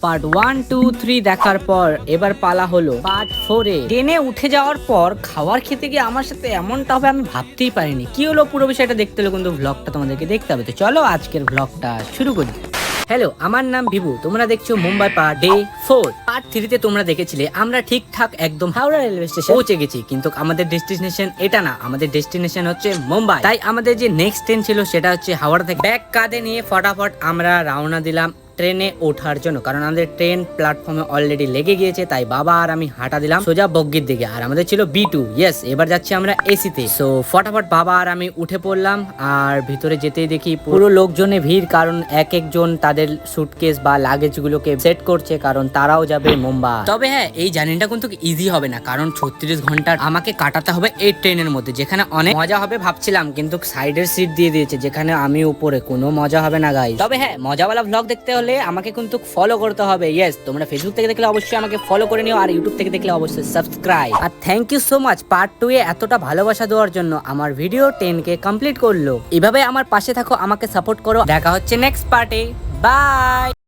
Part 1, 2, 3 দেখার পর এবার পালা হলো পার্ট 4 এ। ট্রেনে উঠে যাওয়ার পর খাবার খেতে গিয়ে আমার সাথে এমনটা হবে আমি ভাবতেই পারিনি। কি হলো পুরো বিষয়টা দেখতে হলে কিন্তু ব্লগটা তোমাদেরকে দেখতে হবে। তো চলো আজকের ব্লগটা শুরু করি। হ্যালো, আমার নাম ভিভু, তোমরা দেখছো মুম্বাই পার্ট ডে 4। পার্ট 3 তে তোমরা দেখেছিলে আমরা ঠিকঠাক একদম হাওড়া রেলওয়ে স্টেশন পৌঁছে গেছি, কিন্তু আমাদের ডেস্টিনেশন এটা না, আমাদের ডেস্টিনেশন হচ্ছে মুম্বাই। তাই আমাদের যে নেক্সট ট্রেন ছিল সেটা হচ্ছে হাওড়া থেকে। ব্যাগ কাঁধে নিয়ে ফটাফট আমরা রওনা দিলাম ট্রেনে ওঠার জন্য, কারণ আমাদের ট্রেন প্ল্যাটফর্মে অলরেডি লেগে গিয়েছে। তাই বাবা আর আমি হাঁটা দিলাম সোজা বগ্গির দিকে, আর আমাদের ছিল B2। ইয়েস, এবার যাচ্ছি আমরা এসিতে। সো ফটাফট বাবা আর আমি উঠে পড়লাম, আর ভিতরে যেতেই দেখি পুরো লোকজনে ভিড়, কারণ এক একজন তাদের সুটকেস বা লাগেজ গুলোকে সেট করছে, কারণ তারাও যাবে মুম্বাই। তবে হ্যাঁ, এই জার্নিটা কিন্তু ইজি হবে না, কারণ 36 ঘন্টা আমাকে কাটাতে হবে এই ট্রেনের মধ্যে, যেখানে অনেক মজা হবে ভাবছিলাম, কিন্তু সাইডের সিট দিয়ে দিয়েছে যেখানে আমি উপরে, কোনো মজা হবে না গাইস। তবে হ্যাঁ, মজাওয়ালা ভ্লগ দেখতে হলে আমাকে কিন্তু ফলো করতে হবে। ইয়েস, তোমরা ফেসবুক থেকে দেখলে অবশ্যই আমাকে ফলো করে নিও, আর ইউটিউব থেকে দেখলে অবশ্যই সাবস্ক্রাইব। আর thank you so much part 2 এ এতটা ভালোবাসা দেওয়ার জন্য। আমার ভিডিও 10 কে কমপ্লিট করলো। এভাবে আমার পাশে থাকো, আমাকে সাপোর্ট করো। দেখা হচ্ছে নেক্সট পার্টে। বাই।